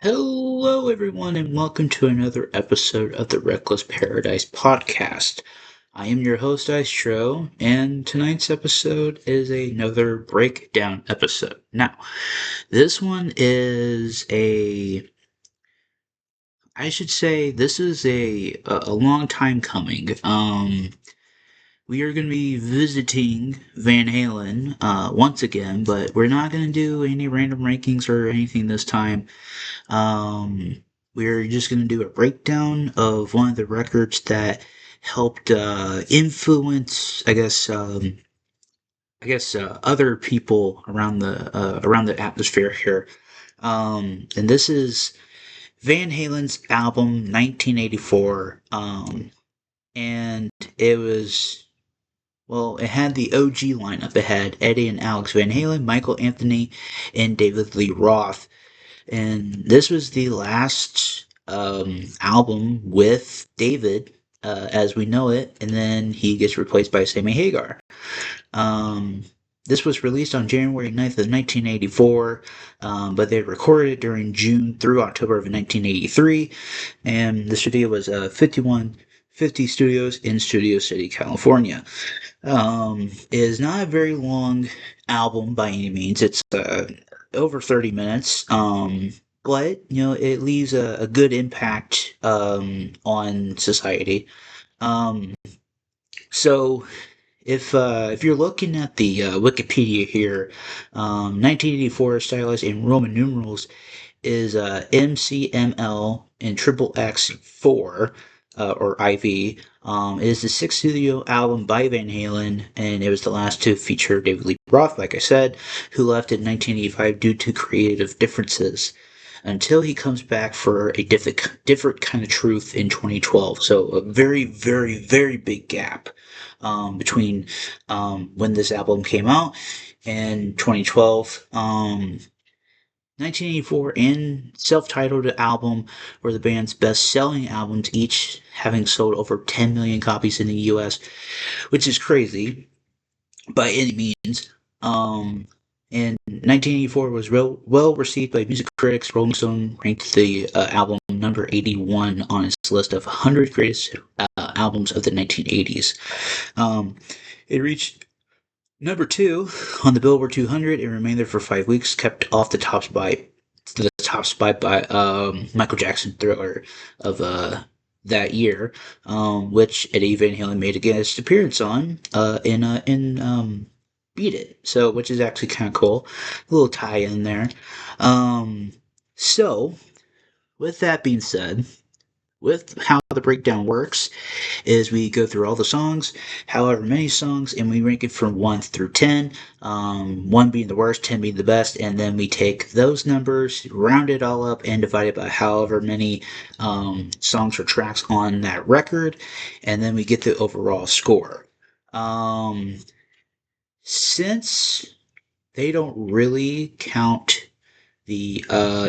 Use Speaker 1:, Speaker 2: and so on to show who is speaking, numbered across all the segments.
Speaker 1: Hello, everyone, and welcome to another episode of the Reckless Paradise podcast. I am your host, Dystro, and tonight's episode is another breakdown episode. Now, this one is I should say, this is a long time coming. We are going to be visiting Van Halen once again, but we're not going to do any random rankings or anything this time. Um, we're just going to do a breakdown of one of the records that helped influence, other people around the atmosphere here. And this is Van Halen's album 1984. And it was it had the OG lineup. It had Eddie and Alex Van Halen, Michael Anthony, and David Lee Roth. And this was the last album with David as we know it, and then he gets replaced by Sammy Hagar. Um, this was released on January 9th of 1984, but they recorded it during June through October of 1983, and the studio was 5150 Studios in Studio City, California. It is not a very long album by any means. It's over 30 minutes. But it leaves a good impact on society. Um, so if you're looking at the Wikipedia here, 1984 stylized in Roman numerals is MCML and triple X4 or IV. It is the sixth studio album by Van Halen, and it was the last to feature David Lee Roth, like I said, who left in 1985 due to creative differences. Until he comes back for a different kind of truth in 2012. So a very, very, very big gap between when this album came out and 2012. 1984 and self-titled album were the band's best-selling albums, each having sold over 10 million copies in the US, which is crazy by any means. And 1984 was well received by music critics. Rolling Stone ranked the album number 81 on its list of 100 greatest albums of the 1980s. It reached number 2 on the Billboard 200 and remained there for 5 weeks, kept off the top spot by Michael Jackson Thriller of that year, which Eddie Van Halen made a guest appearance on in Beat It. So, which is actually kind of cool, a little tie in there. So, with that being said, with how the breakdown works is we go through all the songs, however many songs, and we rank it from 1 through 10, 1 being the worst, 10 being the best, and then we take those numbers, round it all up, and divide it by however many songs or tracks on that record, and then we get the overall score. Since they don't really count the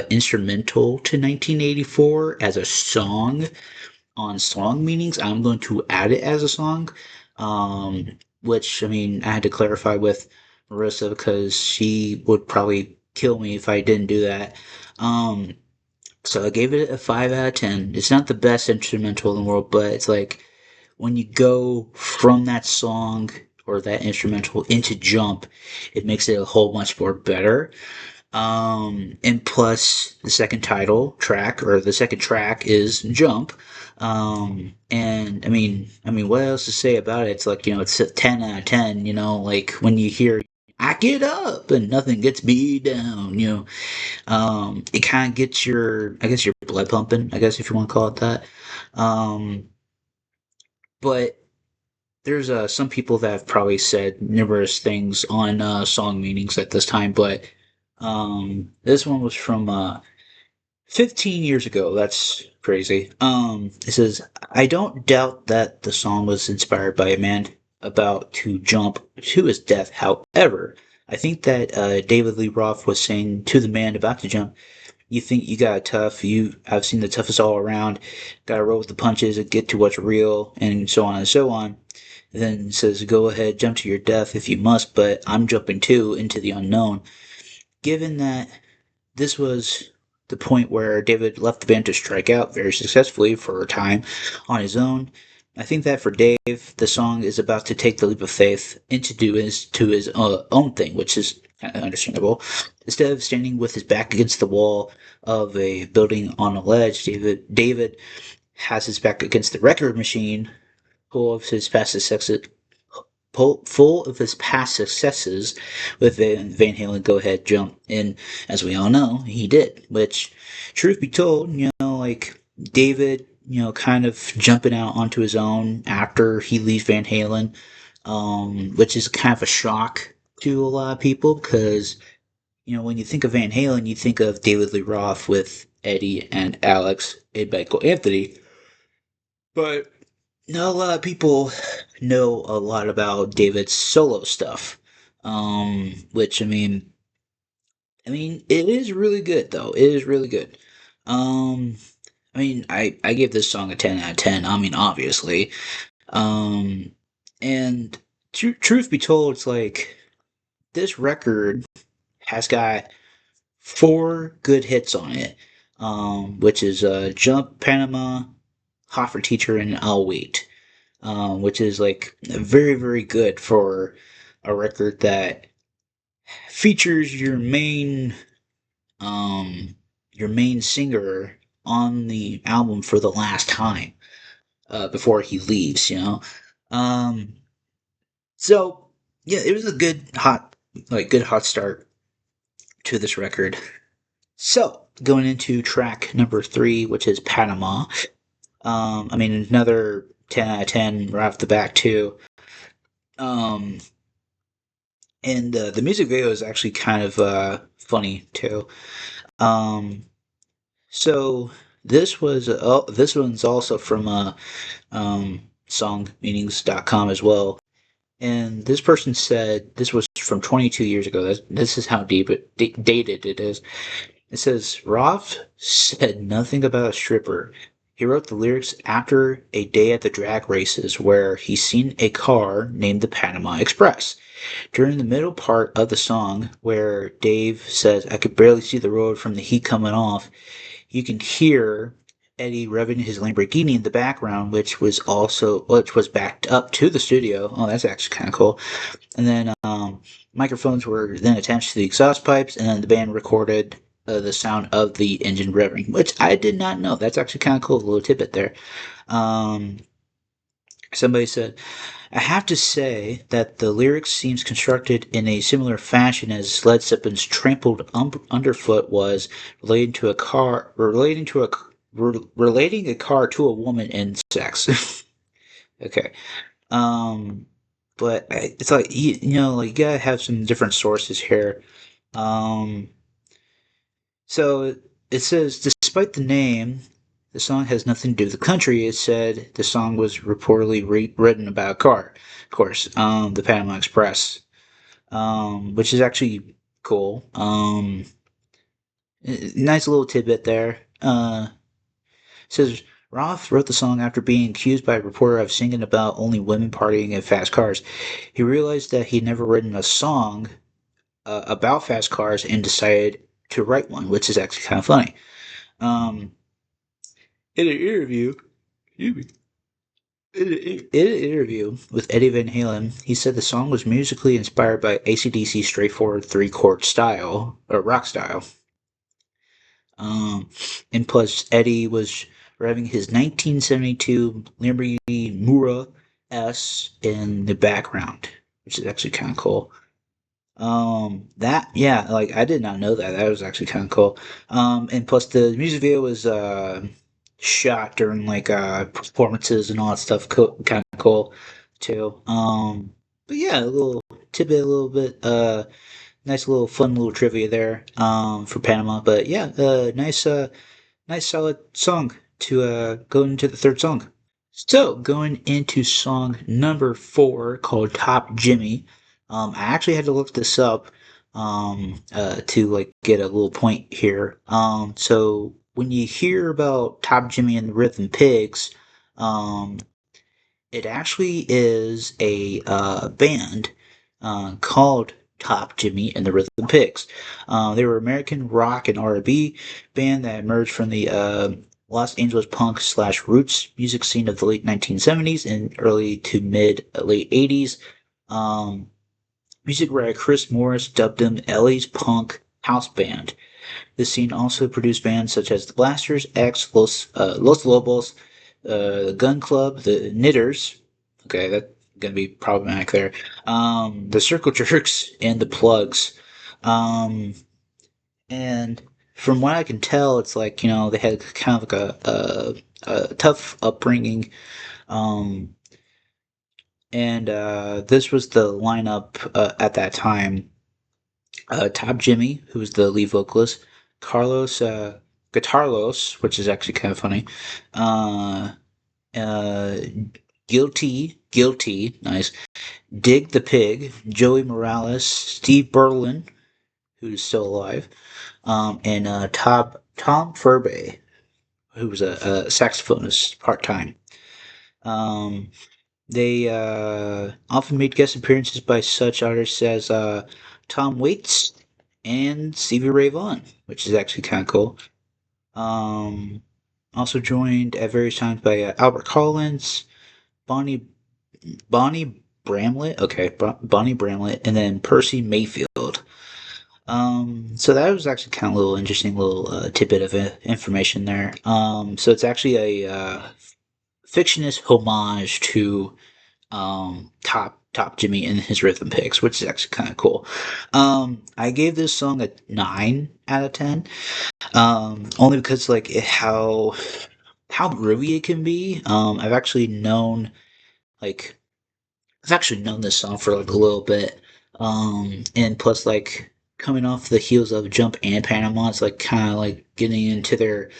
Speaker 1: instrumental to 1984 as a song on song meanings, I'm going to add it as a song. Which, I mean, I had to clarify with Marissa because she would probably kill me if I didn't do that. So I gave it a 5 out of 10. It's not the best instrumental in the world, but it's like when you go from that song or that instrumental into Jump, it makes it a whole much more better. And plus the second title track or the second track is Jump. And I mean, what else to say about it? It's like, it's a 10 out of 10, like when you hear I get up and nothing gets me down, it kind of gets your blood pumping, I guess if you want to call it that. But there's some people that have probably said numerous things on song meanings at this time, but this one was from 15 years ago. That's crazy. It says, I don't doubt that the song was inspired by a man about to jump to his death. However, I think that David Lee Roth was saying to the man about to jump, you think you got it tough, I've seen the toughest all around, gotta roll with the punches and get to what's real, and so on and so on. And then it says, go ahead, jump to your death if you must, but I'm jumping too into the unknown. Given that this was the point where David left the band to strike out very successfully for a time on his own. I think that for Dave, the song is about to take the leap of faith into do his own thing, which is kind of understandable. Instead of standing with his back against the wall of a building on a ledge, David has his back against the record machine, full of his past successes, full of his past successes with Van Halen Go Ahead Jump. And as we all know, he did. Which, truth be told, like David, kind of jumping out onto his own after he leaves Van Halen, which is kind of a shock to a lot of people because, when you think of Van Halen, you think of David Lee Roth with Eddie and Alex and Michael Anthony. But not a lot of people know a lot about David's solo stuff. Which I mean, it is really good though. It is really good. Um, I gave this song a 10 out of 10. I mean, obviously. Um, and truth be told, it's like this record has got four good hits on it. Which is Jump, Panama, Hot for Teacher, and I'll Wait. Which is like very, very good for a record that features your main singer on the album for the last time before he leaves. Um, so yeah, it was a good hot start to this record. So going into track number three, which is Panama. Another 10 out of 10 right off the bat too. Um, and the music video is actually kind of funny too. Um, so this one's also from songmeanings.com as well. And this person said this was from 22 years ago. This is how dated it is. It says, Roth said nothing about a stripper. He wrote the lyrics after a day at the drag races where he seen a car named the Panama Express. During the middle part of the song, where Dave says, I could barely see the road from the heat coming off, you can hear Eddie revving his Lamborghini in the background, which was backed up to the studio. Oh, that's actually kind of cool. And then microphones were then attached to the exhaust pipes, and then the band recorded the sound of the engine revving, which I did not know. That's actually kind of cool. A little tidbit there. Um, Somebody said, I have to say that the lyrics seems constructed in a similar fashion as Led Zeppelin's "Trampled Underfoot" was relating a car to a woman and sex. Okay. Um, but it's like like you gotta have some different sources here. Um, so it says, despite the name, the song has nothing to do with the country. It said the song was reportedly written about a car, of course, the Panama Express, which is actually cool. Nice little tidbit there. It says Roth wrote the song after being accused by a reporter of singing about only women partying in fast cars. He realized that he'd never written a song about fast cars and decided to write one, which is actually kind of funny. Um, in an interview, in an interview with Eddie Van Halen, he said the song was musically inspired by AC/DC's straightforward three-chord style, or rock style. And plus, Eddie was driving his 1972 Lamborghini Mura S in the background, which is actually kind of cool. That yeah, like I did not know that. That was actually kind of cool. And plus the music video was shot during like performances and all that stuff. Kind of cool too. But yeah, a little tidbit, a little bit nice little fun little trivia there for Panama. But yeah, nice solid song to go into the third song. So, going into song number four called Top Jimmy. I actually had to look this up to like get a little point here. So when you hear about Top Jimmy and the Rhythm Pigs, um, it actually is a band called Top Jimmy and the Rhythm Pigs. They were an American rock and R&B band that emerged from the Los Angeles punk slash roots music scene of the late 1970s and early to mid late 80s. Um, Music writer Chris Morris dubbed them Ellie's punk house band. This scene also produced bands such as the Blasters, X, Los Lobos, the Gun Club, the Knitters. Okay, that's gonna be problematic there. The Circle Jerks and the Plugs. Um, and from what I can tell, it's like they had kind of like a tough upbringing. Um, and this was the lineup at that time. Top Jimmy, who was the lead vocalist, Carlos Guitarlos, which is actually kind of funny, uh, uh, Guilty, nice, Dig the Pig, Joey Morales, Steve Berlin, who's still alive, and Tom Furby, who was a saxophonist part time. Um, they often made guest appearances by such artists as Tom Waits and Stevie Ray Vaughan, which is actually kind of cool. Um, Also joined at various times by Albert Collins, Bonnie Bonnie Bramlett, okay, Bonnie Bramlett, and then Percy Mayfield. So that was actually kind of a little interesting little tidbit of information there. So it's actually a fictionist homage to Top Jimmy and his rhythm picks, which is actually kind of cool. I gave this song a 9 out of 10, only because like how groovy it can be. Like I've actually known this song for like a little bit, and plus like coming off the heels of Jump and Panama, it's like kind of like getting into their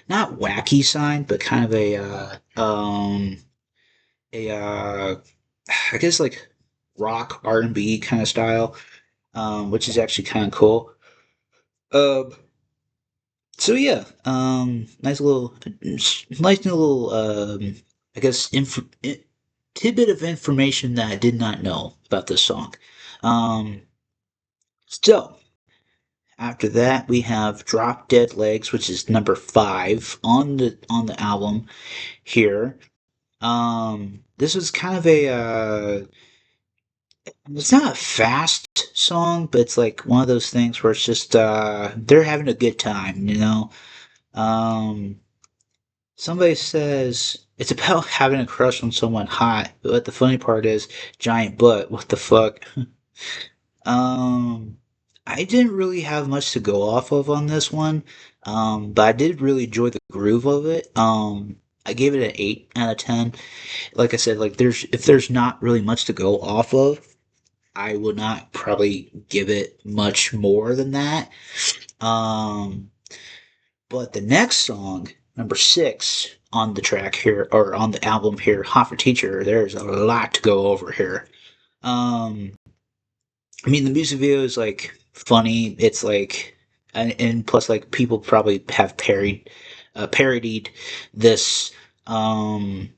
Speaker 1: not wacky side, but kind of a I guess like rock R&B kind of style, which is actually kind of cool. Um, so yeah, nice little, I guess, tidbit of information that I did not know about this song. Um, so after that, we have "Drop Dead Legs," which is number 5 on the album here. This was kind of it's not a fast song, but it's like one of those things where it's just they're having a good time. Um Somebody says it's about having a crush on someone hot, but the funny part is giant butt. What the fuck? Um I didn't really have much to go off of on this one. But I did really enjoy the groove of it. I gave it an 8 out of 10. Like I said, like if there's not really much to go off of, I would not probably give it much more than that. Um, but the next song, number 6 on the track here, or on the album here, Hot for Teacher, there's a lot to go over here. Um, I mean, the music video is like funny. It's like, and plus, like people probably have parodied this um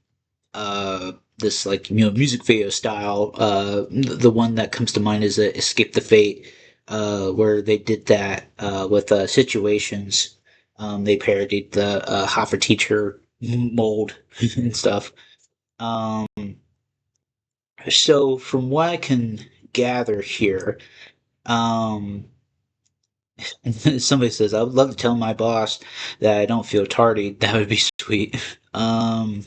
Speaker 1: this like music video style. The one that comes to mind is Escape the Fate, where they did that with situations. They parodied the Hoffer teacher mold and stuff. Um, so from what I can gather here, um, somebody says I would love to tell my boss that I don't feel tardy. That would be sweet. Um,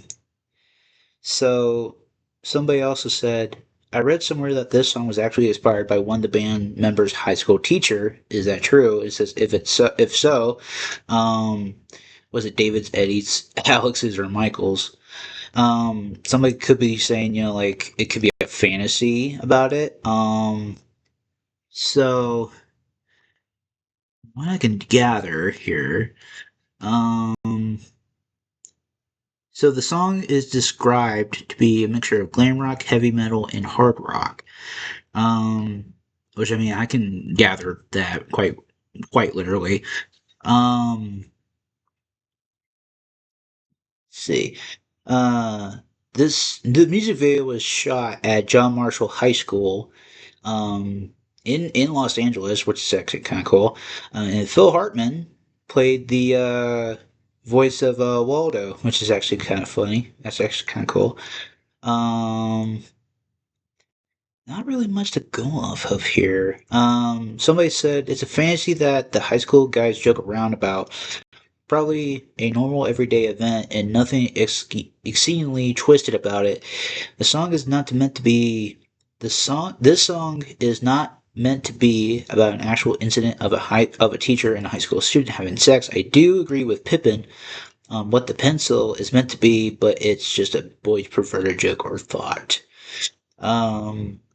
Speaker 1: So, somebody also said, I read somewhere that this song was actually inspired by one of the band members' high school teacher. Is that true? It says, if so, um, was it David's, Eddie's, Alex's, or Michael's? Somebody could be saying, like it could be a fantasy about it. So what I can gather here, um, so the song is described to be a mixture of glam rock, heavy metal, and hard rock. Um, which I mean I can gather that quite literally. Um, let's see. Uh, the music video was shot at John Marshall High School. Um, in Los Angeles, which is actually kind of cool. And Phil Hartman played the voice of Waldo, which is actually kind of funny. That's actually kind of cool. Um, Not really much to go off of here. Somebody said it's a fantasy that the high school guys joke around about. Probably a normal everyday event and nothing exceedingly twisted about it. The song is not meant to be the song. This song is not meant to be about an actual incident of a teacher and a high school student having sex. I do agree with Pippin on what the pencil is meant to be, but it's just a boy's perverted joke or thought.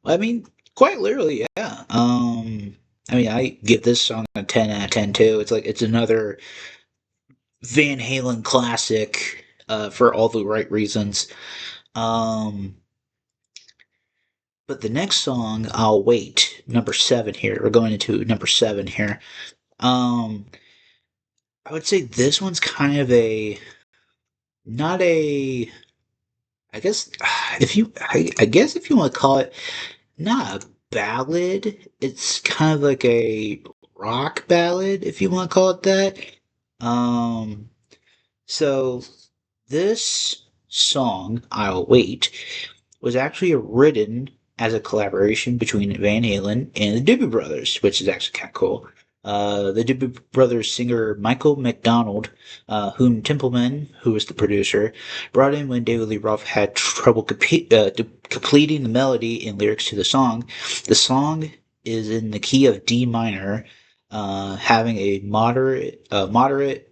Speaker 1: I mean, quite literally, yeah. I mean, I give this song a 10 out of 10 too. It's like it's another Van Halen classic for all the right reasons. Um, but the next song, I'll wait. Number 7 here. We're going into number 7 here. Um, I would say this one's kind of a not a. I guess if you, I guess if you want to call it not a ballad, it's kind of like a rock ballad, if you want to call it that. Um, so this song, I'll Wait, was actually written as a collaboration between Van Halen and the Doobie Brothers, which is actually kind of cool. The Doobie Brothers singer Michael McDonald, whom Templeman, who was the producer, brought in when David Lee Roth had trouble completing the melody and lyrics to the song. The song is in the key of D minor, having a moderate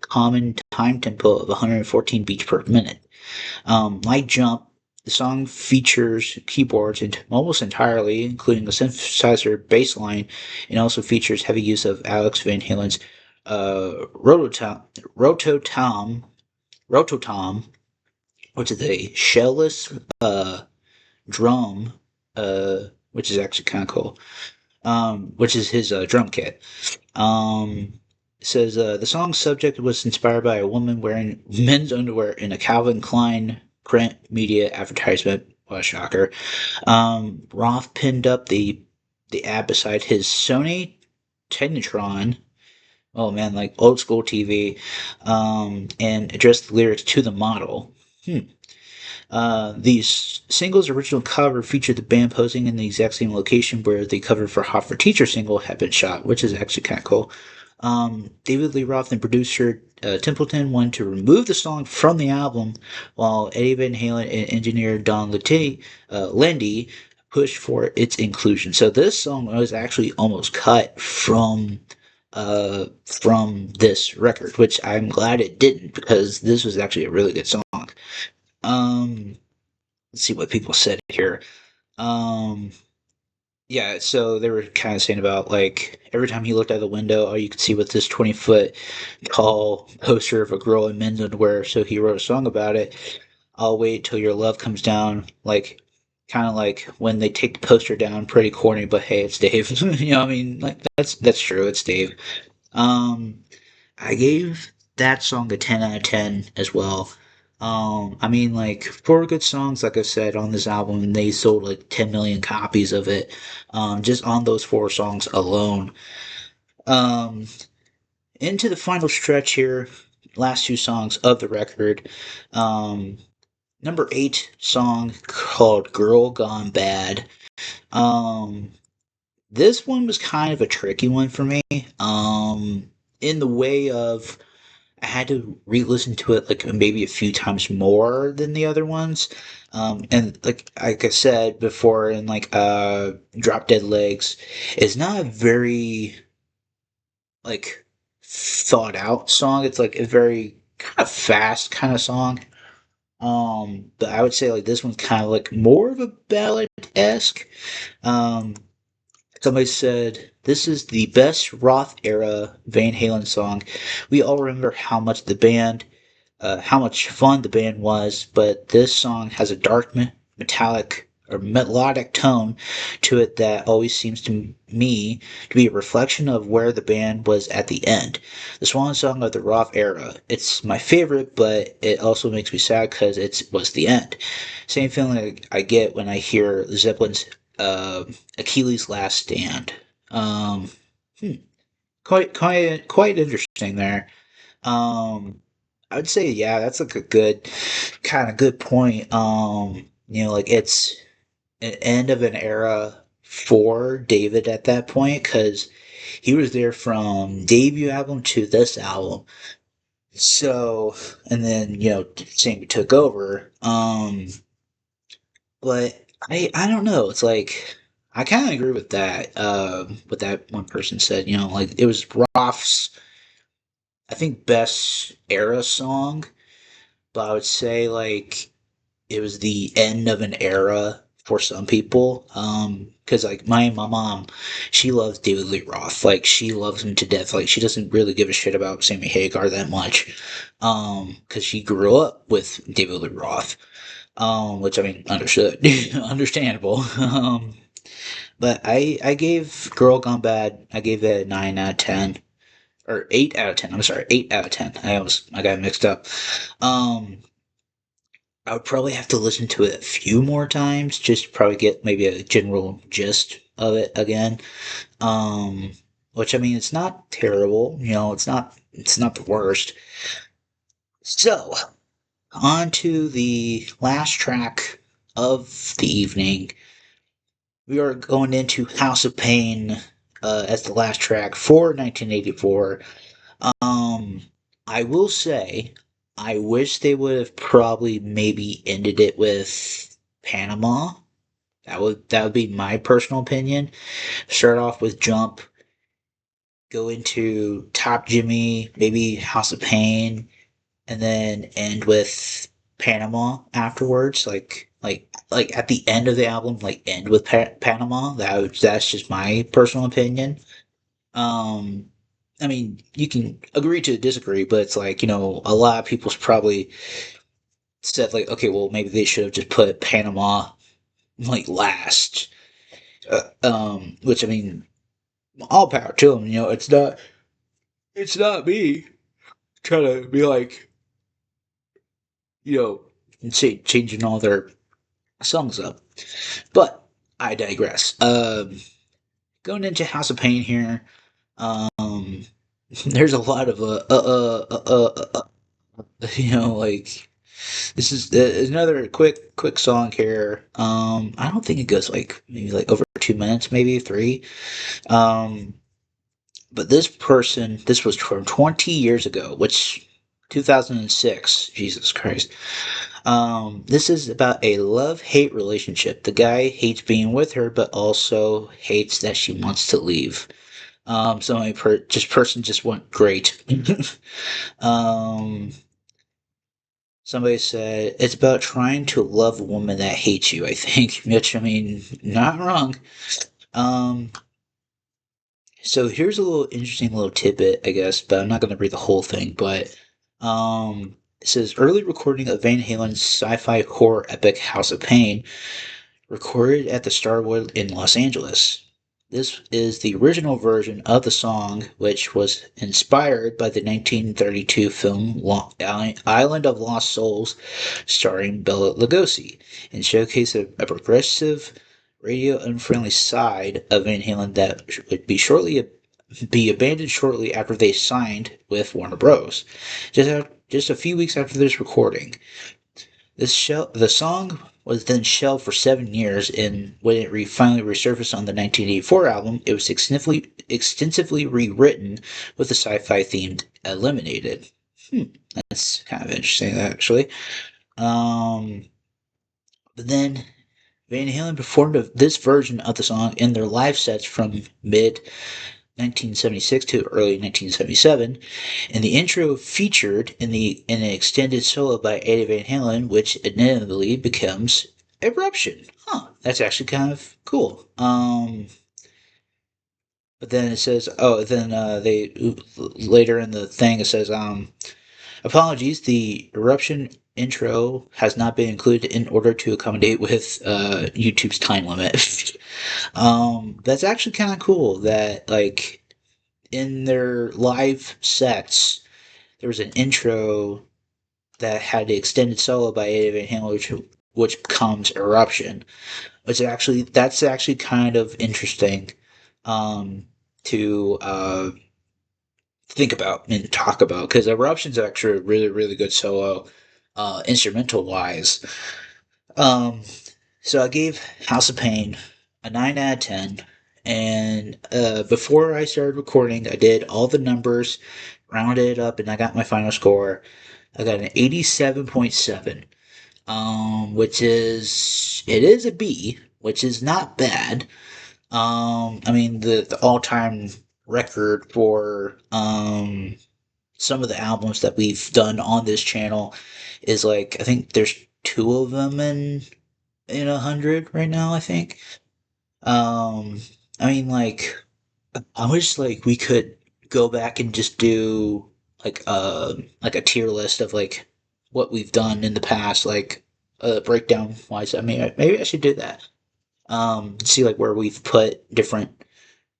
Speaker 1: common time tempo of 114 beats per minute. Like Jump, the song features keyboards almost entirely, including a synthesizer bass line, and also features heavy use of Alex Van Halen's rototom, rototom, which is a shellless drum, which is actually kind of cool. Which is his drum kit. It says the song's subject was inspired by a woman wearing men's underwear in a Calvin Klein print media advertisement. What a shocker. Roth pinned up the ad beside his Sony Technitron. Oh man, like old school TV, and addressed the lyrics to the model. The single's original cover featured the band posing in the exact same location where the cover for Hot for Teacher single had been shot, which is actually kind of cool. David Lee Roth and producer Templeton wanted to remove the song from the album, while Eddie Van Halen and engineer Don Lindy pushed for its inclusion. So this song was actually almost cut from this record, which I'm glad it didn't because this was actually a really good song. Um, let's see what people said here. Um, yeah, so they were kind of saying about like every time he looked out the window, all you could see was this 20-foot tall poster of a girl in men's underwear. So he wrote a song about it. I'll wait till your love comes down. Like, kind of like when they take the poster down, pretty corny, but hey, it's Dave. You know, what I mean, like that's true. It's Dave. Um, I gave that song a 10 out of 10 as well. I mean, like, four good songs, like I said, on this album, they sold like 10 million copies of it, just on those four songs alone. Um, Into the final stretch here, last two songs of the record. Um, Number 8 song called Girl Gone Bad. Um, this one was kind of a tricky one for me, in the way of I had to re-listen to it like maybe a few times more than the other ones. And like I said before, in like Drop Dead Legs, it's not a very like thought out song. It's like a very kind of fast kind of song. But I would say like this one's kind of like more of a ballad esque. Um, Somebody said, "This is the best Roth era Van Halen song. We all remember how much fun the band was, but this song has a dark, metallic, or melodic tone to it that always seems to me to be a reflection of where the band was at the end. The swan song of the Roth era. It's my favorite, but it also makes me sad because it was the end. Same feeling I get when I hear Zeppelin's Achilles' Last Stand." Um, hmm, quite interesting there. I would say, yeah, that's like a good kind of good point. Like it's an end of an era for David at that point because he was there from debut album to this album. So, and then Sammy took over. But I don't know. It's like I kind of agree with that. What that one person said. Like it was Roth's, I think, best era song. But I would say like it was the end of an era for some people. Because like my mom, she loves David Lee Roth. Like she loves him to death. Like she doesn't really give a shit about Sammy Hagar that much. Because she grew up with David Lee Roth. Which I mean, understood, understandable. But I gave Girl Gone Bad. I gave it a 9 out of 10 or 8 out of 10. I'm sorry, 8 out of 10. I got mixed up. Um, I would probably have to listen to it a few more times, just to probably get maybe a general gist of it again. Um, which I mean, it's not terrible. It's not the worst. So on to the last track of the evening. We are going into House of Pain as the last track for 1984. Um, I will say, I wish they would have probably maybe ended it with Panama. That would be my personal opinion. Start off with Jump, go into Top Jimmy, maybe House of Pain, and then end with Panama afterwards. Like at the end of the album, like end with Panama. That's just my personal opinion. Um, I mean, you can agree to disagree, but it's like a lot of people's probably said like, okay, well maybe they should have just put Panama like last. Which I mean, all power to them. It's not me trying to be like you know changing all their songs up. But I digress. Going into House of Pain here. Um, there's a lot of like this is another quick song here. I don't think it goes like maybe like over 2 minutes, maybe three. Um, but this was from 20 years ago, which 2006. Jesus Christ. This is about a love-hate relationship. The guy hates being with her, but also hates that she wants to leave. Person just went great. um, Somebody said it's about trying to love a woman that hates you. I think, which I mean, not wrong. Um, so here's a little interesting little tidbit, I guess, but I'm not going to read the whole thing. But it says early recording of Van Halen's sci-fi horror epic House of Pain, recorded at the Starwood in Los Angeles. This is the original version of the song, which was inspired by the 1932 film Island of Lost Souls, starring Bela Lugosi, and showcased a progressive, radio unfriendly side of Van Halen that would be abandoned shortly after they signed with Warner Bros. Just a few weeks after this recording. The song was then shelved for 7 years, and when it finally resurfaced on the 1984 album, it was extensively rewritten with the sci-fi theme eliminated. That's kind of interesting, actually. Um, but then Van Halen performed this version of the song in their live sets from mid 1976 to early 1977, and the intro featured in an extended solo by Eddie Van Halen, which inevitably becomes Eruption. Huh, that's actually kind of cool. But then it says, oh, then they later in the thing it says, apologies, the Eruption intro has not been included in order to accommodate with YouTube's time limit. That's actually kind of cool that like in their live sets, there was an intro that had the extended solo by Eddie Van Halen, which becomes Eruption. That's actually kind of interesting. um, to think about and talk about, because Eruption's actually a really, really good solo, instrumental wise. Um, so I gave House of Pain a 9 out of 10. And before I started recording, I did all the numbers, rounded it up, and I got my final score. I got an 87.7, which is, it is a B, which is not bad. I mean, the all time record for some of the albums that we've done on this channel is like, I think there's two of them in 100 right now, I think. Um, I mean, like, I wish like we could go back and just do like a tier list of like what we've done in the past, like breakdown wise. I mean, maybe I should do that. See like where we've put different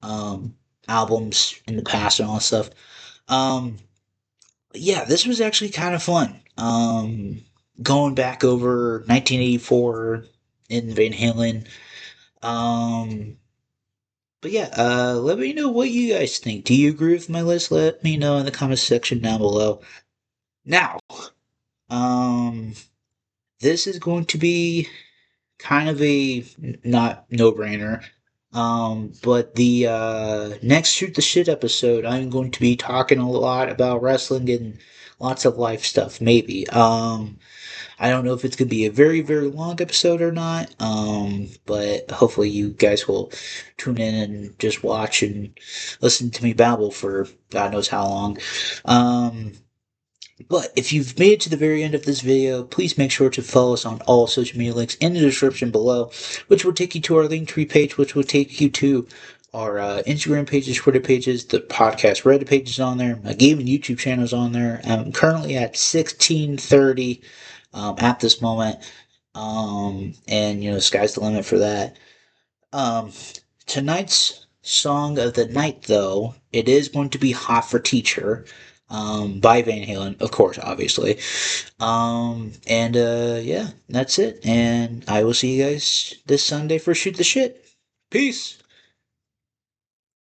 Speaker 1: um albums in the past and all that stuff. Um, yeah, this was actually kind of fun. Going back over 1984 in Van Halen. Um, but yeah, let me know what you guys think. Do you agree with my list? Let me know in the comments section down below. Now, um, this is going to be kind of a not no brainer. But the next Shoot the Shit episode, I'm going to be talking a lot about wrestling and lots of life stuff, maybe. I don't know if it's going to be a very, very long episode or not, but hopefully you guys will tune in and just watch and listen to me babble for God knows how long. Um, but if you've made it to the very end of this video, please make sure to follow us on all social media links in the description below, which will take you to our Linktree page, which will take you to our Instagram pages, Twitter pages, the podcast Reddit pages on there, my game and YouTube channels on there. I'm currently at 1630 at this moment, and sky's the limit for that. Um, Tonight's song of the night, though, it is going to be "Hot for Teacher." By Van Halen, of course, obviously. And yeah, that's it. And I will see you guys this Sunday for Shoot the Shit. Peace.